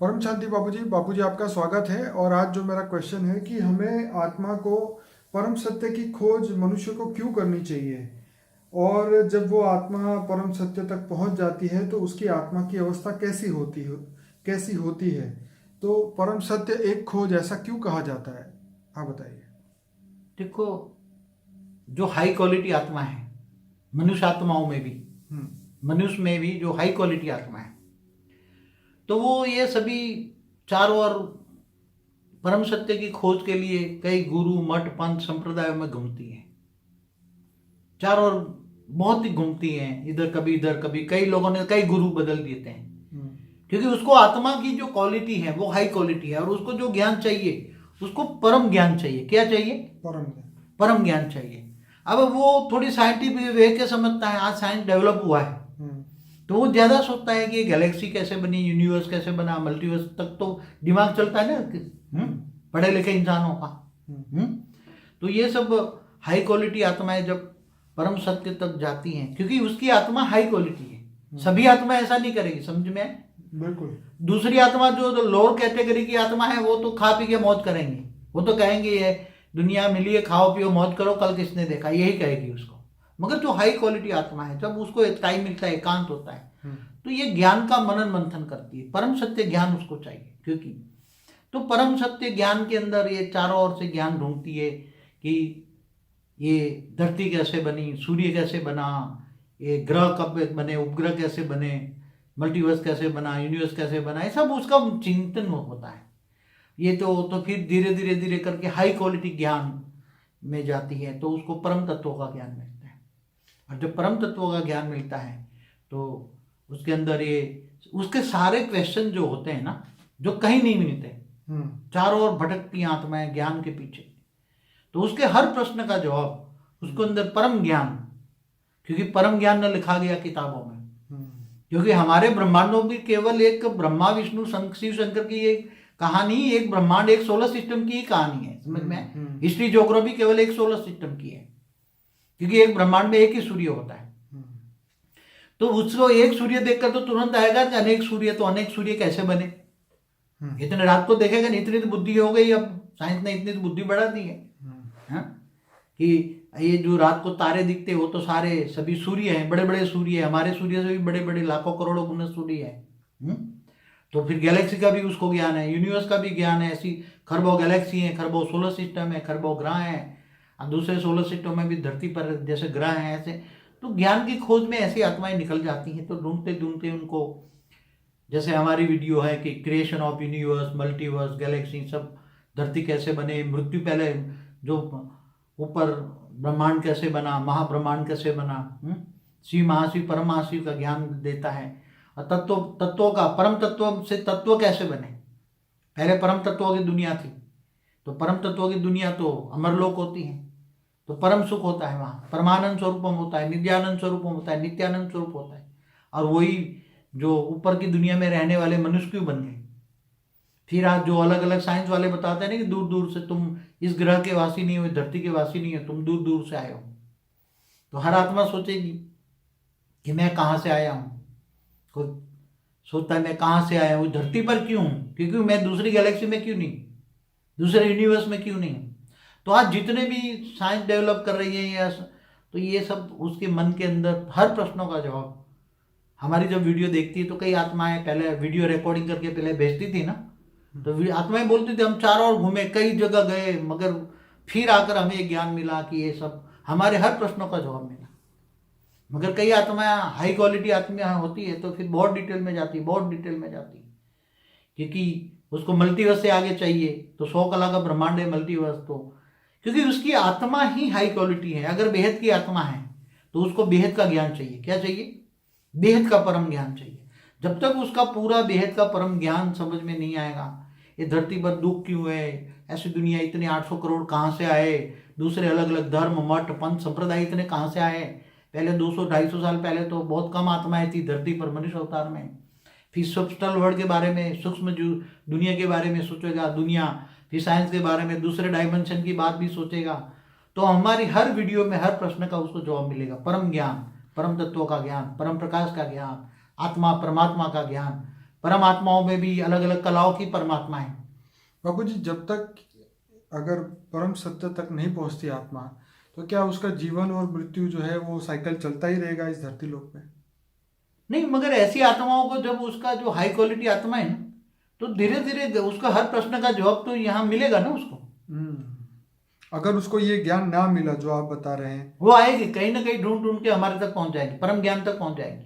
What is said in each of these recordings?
परम शांति बापूजी आपका स्वागत है। और आज जो मेरा क्वेश्चन है कि हमें आत्मा को परम सत्य की खोज मनुष्य को क्यों करनी चाहिए, और जब वो आत्मा परम सत्य तक पहुंच जाती है तो उसकी आत्मा की अवस्था कैसी होती है। तो परम सत्य एक खोज ऐसा क्यों कहा जाता है, आप बताइए। देखो, जो हाई क्वालिटी आत्मा है, मनुष्य आत्माओं में भी, मनुष्य में भी जो हाई क्वालिटी आत्मा है, तो वो ये सभी चारों ओर परम सत्य की खोज के लिए कई गुरु मठ पंथ संप्रदायों में घूमती है। चारों ओर बहुत ही घूमती हैं, इधर कभी कई लोगों ने कई गुरु बदल देते हैं, क्योंकि उसको आत्मा की जो क्वालिटी है वो हाई क्वालिटी है, और उसको जो ज्ञान चाहिए उसको परम ज्ञान चाहिए। क्या चाहिए? परम ज्ञान चाहिए। अब वो थोड़ी साइंटिफिक वे के समझता है, आज साइंस डेवलप हुआ है, तो वो ज्यादा सोचता है कि गैलेक्सी कैसे बनी, यूनिवर्स कैसे बना, मल्टीवर्स तक तो दिमाग चलता है ना पढ़े लिखे इंसानों का। तो ये सब हाई क्वालिटी आत्माएं जब परम सत्य तक जाती हैं, क्योंकि उसकी आत्मा हाई क्वालिटी है। सभी आत्मा ऐसा नहीं करेगी, समझ में? बिल्कुल। दूसरी आत्मा जो लोअर कैटेगरी की आत्मा है वो तो खा पी के मौज करेंगे, वो तो कहेंगे ये दुनिया मिली है, खाओ पियो मौज करो, कल किसने देखा, यही कहेगी उसको। मगर जो हाई क्वालिटी आत्मा है, जब उसको एक टाइम मिलता है, एकांत होता है, तो ये ज्ञान का मनन मंथन करती है। परम सत्य ज्ञान उसको चाहिए, क्योंकि तो परम सत्य ज्ञान के अंदर ये चारों ओर से ज्ञान ढूंढती है कि ये धरती कैसे बनी, सूर्य कैसे बना, ये ग्रह कब बने, उपग्रह कैसे बने, मल्टीवर्स कैसे बना, यूनिवर्स कैसे बना, ये सब उसका चिंतन होता है। ये तो फिर धीरे धीरे धीरे करके हाई क्वालिटी ज्ञान में जाती है, तो उसको परम तत्वों का ज्ञान मिलता है। और जब परम तत्वों का ज्ञान मिलता है तो उसके अंदर ये उसके सारे क्वेश्चन जो होते हैं ना, जो कहीं नहीं मिलते, चारों ओर भटकती आत्माएं ज्ञान के पीछे, तो उसके हर प्रश्न का जवाब उसको अंदर परम ज्ञान, क्योंकि परम ज्ञान न लिखा गया किताबों में, क्योंकि हमारे ब्रह्मांडों भी केवल एक ब्रह्मा विष्णु शिव शंकर की एक कहानी, एक ब्रह्मांड, एक सोलर सिस्टम की ही कहानी है, समझ में? हिस्ट्री ज्योग्राफी केवल एक सोलर सिस्टम की है, क्योंकि एक ब्रह्मांड में एक ही सूर्य होता है। तो उसको एक सूर्य देखकर तो तुरंत आएगा कि अनेक सूर्य, तो अनेक सूर्य कैसे बने? इतने रात को देखेगा नहीं, इतनी तो बुद्धि हो गई, अब साइंस ने इतनी तो बुद्धि बढ़ा दी है कि ये जो रात को तारे दिखते वो तो सारे सभी सूर्य हैं, बड़े बड़े सूर्य हैं, हमारे सूर्य से भी बड़े बड़े लाखों करोड़ों गुना सूर्य है। तो फिर गैलेक्सी का भी उसको ज्ञान है, यूनिवर्स का भी ज्ञान है, ऐसी खरबों गैलेक्सी है, खरबों सोलर सिस्टम है, खरबों ग्रह हैं, और दूसरे सोलर सिस्टम में भी धरती पर जैसे ग्रह हैं ऐसे। तो ज्ञान की खोज में ऐसी आत्माएं निकल जाती हैं, तो ढूंढते ढूंढते उनको, जैसे हमारी वीडियो है कि creation of universe, multiverse, Galaxy, सब धरती कैसे बने, मृत्यु पहले जो ऊपर ब्रह्मांड कैसे बना, महाब्रह्मांड कैसे बना, शिव महाशिव परम महाशिव का ज्ञान देता है। और तत्वों का, परम तत्व से तत्व कैसे बने, पहले परम तत्वों की दुनिया थी, तो परम तत्वों की दुनिया तो अमरलोक होती है, तो परम सुख होता है वहाँ, परमानंद स्वरूपम होता है, नित्यानंद स्वरूपम होता है, नित्यानंद स्वरूप होता है। और वही जो ऊपर की दुनिया में रहने वाले मनुष्य क्यों बन गए? फिर आज जो अलग अलग साइंस वाले बताते हैं ना कि दूर दूर से, तुम इस ग्रह के वासी नहीं हो, धरती के वासी नहीं हो, तुम दूर दूर से आए हो। तो हर आत्मा सोचेगी कि मैं कहाँ से आया हूँ। कोई सोचता है मैं कहाँ से आया हूँ, धरती पर क्यों हूँ, क्योंकि मैं दूसरी गैलेक्सी में क्यों नहीं, दूसरे यूनिवर्स में क्यों नहीं। तो आज जितने भी साइंस डेवलप कर रही है या, तो ये सब उसके मन के अंदर हर प्रश्नों का जवाब। हमारी जब वीडियो देखती है तो कई आत्माएं पहले वीडियो रिकॉर्डिंग करके पहले भेजती थी ना, तो आत्माएं बोलती थी हम चारों ओर घूमे, कई जगह गए, मगर फिर आकर हमें ज्ञान मिला कि ये सब हमारे हर प्रश्नों का जवाब मिला। मगर कई आत्माएं हाई क्वालिटी आत्माएं होती है तो फिर बहुत डिटेल में जाती, बहुत डिटेल में जाती, क्योंकि उसको मल्टीवर्स से आगे चाहिए, तो 100 कला का ब्रह्मांड है मल्टीवर्स, तो क्योंकि उसकी आत्मा ही हाई क्वालिटी है। अगर बेहद की आत्मा है तो उसको बेहद का ज्ञान चाहिए। क्या चाहिए? बेहद का परम ज्ञान चाहिए। जब तक उसका पूरा बेहद का परम ज्ञान समझ में नहीं आएगा, ये धरती पर दुख क्यों है, ऐसी दुनिया, इतने 800 करोड़ कहाँ से आए, दूसरे अलग अलग धर्म मठ पंथ संप्रदाय इतने कहाँ से आए, पहले 200-250 साल पहले तो बहुत कम आत्माएं थी धरती पर मनुष्य अवतार में। फिर सब्स्टल वर्ल्ड के बारे में, सूक्ष्म दुनिया के बारे में सोचेगा दुनिया, फिर साइंस के बारे में, दूसरे डायमेंशन की बात भी सोचेगा। तो हमारी हर वीडियो में हर प्रश्न का उसको जवाब मिलेगा। परम ज्ञान, परम तत्वों का ज्ञान, परम प्रकाश का ज्ञान, आत्मा परमात्मा का ज्ञान, परमात्माओं में भी अलग अलग कलाओं की परमात्मा है। बाबू जी, जब तक अगर परम सत्य तक नहीं पहुंचती आत्मा, तो क्या उसका जीवन और मृत्यु जो है वो साइकिल चलता ही रहेगा इस धरती लोक पे? नहीं, मगर ऐसी आत्माओं को जब उसका जो हाई क्वालिटी आत्मा है ना, तो धीरे धीरे उसका हर प्रश्न का जवाब तो यहाँ मिलेगा ना उसको। अगर उसको ये ज्ञान ना मिला जो आप बता रहे हैं, वो आएगी कहीं ना कहीं, ढूंढ ढूंढ के हमारे तक पहुंच जाएगी, परम ज्ञान तक पहुंच जाएगी।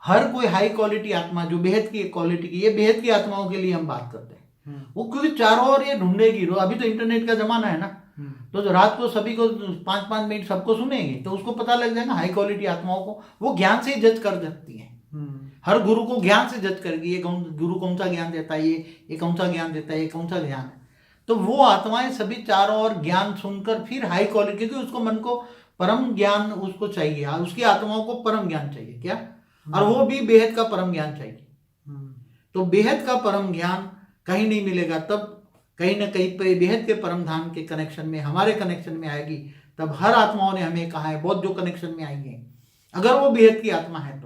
हर कोई हाई क्वालिटी आत्मा जो बेहद की क्वालिटी की, ये बेहद की आत्माओं के लिए हम बात करते हैं, वो क्योंकि चारों ओर ये ढूंढेगी। अभी तो इंटरनेट का जमाना है ना, तो जो रात को सभी को 5-5 मिनट सबको सुनेगी, तो उसको पता लग जाएगा हाई क्वालिटी आत्माओं को वो ज्ञान से ही जज कर सकती है। हर गुरु को ज्ञान से जज करेगी, ये गुरु कौन सा ज्ञान देता है, ये कौन सा ज्ञान देता है, ये कौन सा ज्ञान है। तो वो आत्माएं सभी चारों ओर ज्ञान सुनकर फिर हाई क्वालिटी, क्योंकि उसको मन को परम ज्ञान उसको चाहिए, उसकी आत्माओं को परम ज्ञान चाहिए क्या, और वो भी बेहद का परम ज्ञान चाहिए। तो बेहद का परम ज्ञान कहीं नहीं मिलेगा, तब कहीं ना कहीं पे बेहद के परम धाम के कनेक्शन में, हमारे कनेक्शन में आएगी। तब हर आत्माओं ने हमें कहा है, बहुत जो कनेक्शन में आई है, अगर वो बेहद की आत्मा है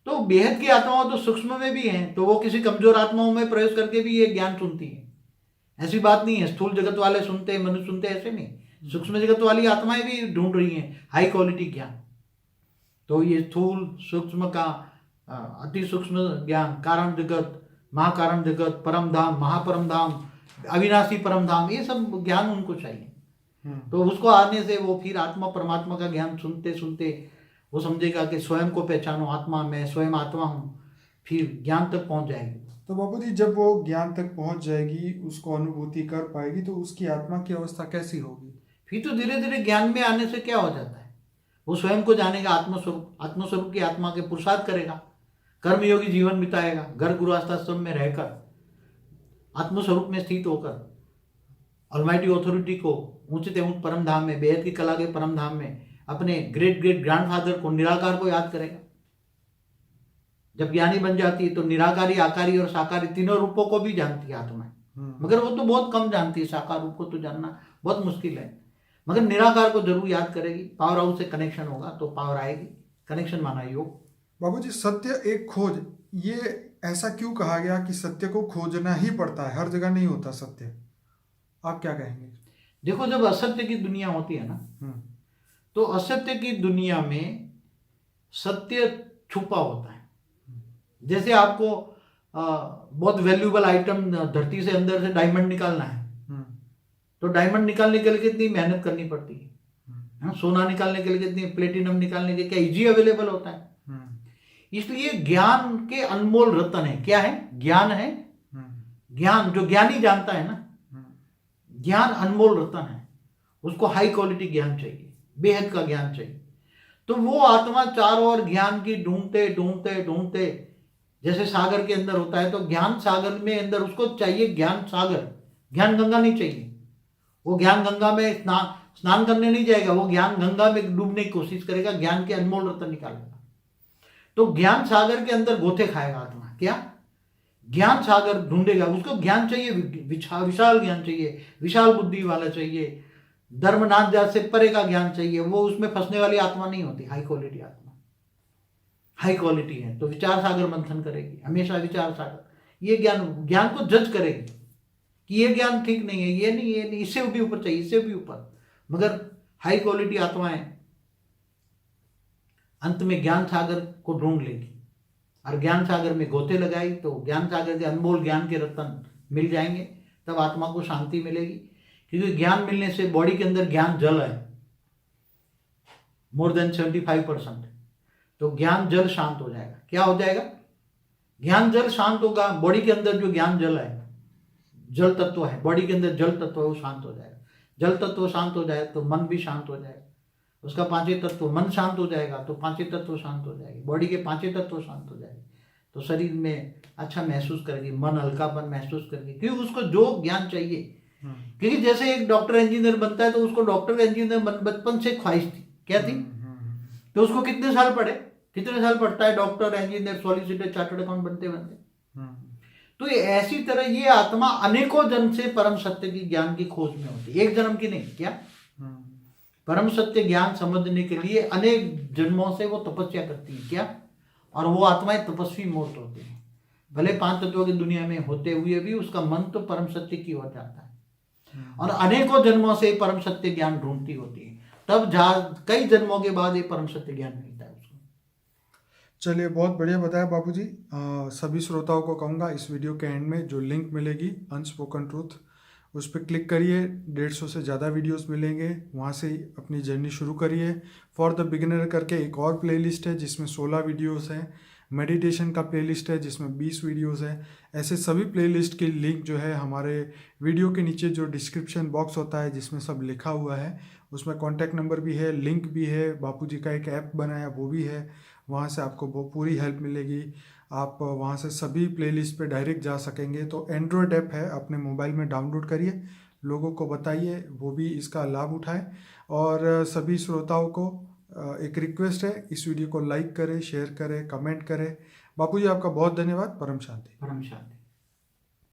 तो बेहद की आत्माओं तो सूक्ष्म में भी हैं, तो वो किसी कमजोर आत्माओं में प्रवेश करके भी ये ज्ञान सुनती है। ऐसी बात नहीं है स्थूल जगत वाले सुनते हैं, मनुष्य सुनते हैं, ऐसे नहीं। सूक्ष्म जगत वाली आत्माएं भी ढूंढ रही हैं हाई क्वालिटी ज्ञान। तो ये स्थूल सूक्ष्म का अति सूक्ष्म ज्ञान, कारण जगत, महाकारण जगत, परम धाम, महापरम धाम, अविनाशी परम धाम, ये सब ज्ञान उनको चाहिए। तो उसको आने से वो फिर आत्मा परमात्मा का ज्ञान सुनते सुनते वो समझेगा कि स्वयं को पहचानो, आत्मा मैं स्वयं आत्मा हूँ, फिर ज्ञान तक पहुंच जाएगी। तो बाबू जी, जब वो ज्ञान तक पहुंच जाएगी, उसको अनुभूति कर पाएगी, तो उसकी आत्मा की अवस्था कैसी होगी? फिर तो धीरे धीरे ज्ञान में आने से क्या हो जाता है, वो स्वयं को जानेगा, आत्मस्वरूप की आत्मा के पुरुषार्थ करेगा, कर्मयोगी जीवन बिताएगा, घर गृहस्थाश्रम में रहकर आत्मस्वरूप में स्थित होकर ऑलमाइटी अथॉरिटी को ऊंचे से ऊंच परम धाम में, बेहद की कला के परम धाम में, अपने ग्रेट ग्रेट ग्रैंडफादर को, निराकार को याद करेगा। जब ज्ञानी बन जाती है तो निराकारी, आकारी और साकारी तीनों रूपों को भी जानती है आत्मा, मगर वो तो बहुत कम जानती है, साकार रूप को तो जानना बहुत मुश्किल है, मगर निराकार को जरूर याद करेगी। पावर हाउस से कनेक्शन होगा तो पावर आएगी, कनेक्शन माना योग। बाबू जी, सत्य एक खोज, ये ऐसा क्यों कहा गया कि सत्य को खोजना ही पड़ता है, हर जगह नहीं होता सत्य? आप क्या कहेंगे? देखो, जब असत्य की दुनिया होती है ना, तो असत्य की दुनिया में सत्य छुपा होता है। जैसे आपको बहुत वैल्यूएबल आइटम धरती से अंदर से डायमंड निकालना है, तो डायमंड निकालने के लिए कितनी मेहनत करनी पड़ती है, सोना निकालने के लिए कितनी, प्लेटिनम निकालने के लिए क्या इजी अवेलेबल होता है? इसलिए ज्ञान के अनमोल रत्न है। क्या है? ज्ञान है। ज्ञान जो ज्ञानी जानता है ना, ज्ञान अनमोल रत्न है, उसको हाई क्वालिटी ज्ञान चाहिए, बेहद का ज्ञान चाहिए। तो वो आत्मा चारों ओर ज्ञान की ढूंढते ढूंढते ढूंढते, जैसे सागर के अंदर होता है, तो ज्ञान सागर में अंदर उसको चाहिए ज्ञान सागर, ज्ञान गंगा नहीं चाहिए। वो ज्ञान गंगा में स्नान करने नहीं जाएगा, वो ज्ञान गंगा में डूबने की कोशिश करेगा, ज्ञान के अनमोल रत्न निकालेगा। तो ज्ञान सागर के अंदर गोते खाएगा आत्मा। क्या? ज्ञान सागर ढूंढेगा, उसको ज्ञान चाहिए, विशाल ज्ञान चाहिए, विशाल बुद्धि वाला चाहिए, धर्मनाथ जात से परे का ज्ञान चाहिए। वो उसमें फंसने वाली आत्मा नहीं होती, हाई क्वालिटी आत्मा, हाई क्वालिटी है। तो विचार सागर मंथन करेगी, हमेशा विचार सागर, ये ज्ञान को जज करेगी कि ये ज्ञान ठीक नहीं है, ये नहीं, इससे भी ऊपर चाहिए, इससे भी ऊपर। मगर हाई क्वालिटी आत्माएं अंत में ज्ञान सागर को ढूंढ लेगी, और ज्ञान सागर में गोते लगाई तो ज्ञान सागर के अनमोल ज्ञान के रत्न मिल जाएंगे, तब आत्मा को शांति मिलेगी। क्योंकि ज्ञान मिलने से बॉडी के अंदर ज्ञान जल है, मोर देन 75%, तो ज्ञान जल शांत हो जाएगा। क्या हो जाएगा? ज्ञान जल शांत होगा, बॉडी के अंदर जो ज्ञान जल है, जल तत्व है, बॉडी के अंदर जल तत्व है, वो शांत हो जाएगा। जल तत्व शांत हो जाए तो मन भी शांत हो जाएगा, उसका पांचवें तत्व, मन शांत हो जाएगा तो पांचवें तत्व शांत हो जाएगी, बॉडी के पांचवें तत्व शांत हो जाएगी, तो शरीर में अच्छा महसूस करेगी, मन हल्कापन महसूस करेगी, क्योंकि उसको जो ज्ञान चाहिए। क्योंकि जैसे एक डॉक्टर इंजीनियर बनता है, तो उसको डॉक्टर इंजीनियर बचपन से ख्वाहिश थी। क्या थी? तो उसको कितने साल पढ़ता है doctor, engineer, solicitor, chartered account बनते बनते। तो ये ऐसी तरह ये आत्मा अनेकों जन्म से परम सत्य की ज्ञान की खोज में होती है, एक जन्म की नहीं। क्या? परम सत्य ज्ञान समझने के लिए अनेक जन्मों से वो तपस्या करती है। क्या? और वो आत्माएं तपस्वी मूर्त होती हैं। भले 5 तत्वों की दुनिया में होते हुए भी उसका मन तो परम सत्य की ओर जाता है और अनेकों जन्मों से परम सत्य ज्ञान ढूंढती होती है, तब कई जन्मों के बाद ये परम सत्य ज्ञान मिलता है उसको। चलिए, बहुत बढ़िया बताया बापूजी। सभी श्रोताओं को कहूँगा इस वीडियो के एंड में जो लिंक मिलेगी अनस्पोकन ट्रूथ, उस पर क्लिक करिए। 150 से ज़्यादा वीडियोस मिलेंगे, वहाँ से ही अपनी जर्नी शुरू करिए। फॉर द बिगिनर करके एक और प्लेलिस्ट है जिसमें 16 वीडियोस हैं। मेडिटेशन का प्लेलिस्ट है जिसमें 20 वीडियोस है। ऐसे सभी प्लेलिस्ट की लिंक जो है हमारे वीडियो के नीचे जो डिस्क्रिप्शन बॉक्स होता है जिसमें सब लिखा हुआ है, उसमें कॉन्टैक्ट नंबर भी है, लिंक भी है, बापूजी का एक ऐप बनाया वो भी है, वहाँ से आपको वो पूरी हेल्प मिलेगी। आप वहाँ से सभी प्लेलिस्ट पे डायरेक्ट जा सकेंगे। तो एंड्रॉयड ऐप है, अपने मोबाइल में डाउनलोड करिए, लोगों को बताइए वो भी इसका लाभ उठाएं। और सभी श्रोताओं को एक रिक्वेस्ट है, इस वीडियो को लाइक करें, शेयर करें, कमेंट करें। बापूजी आपका बहुत धन्यवाद। परम शांति। परम शांति।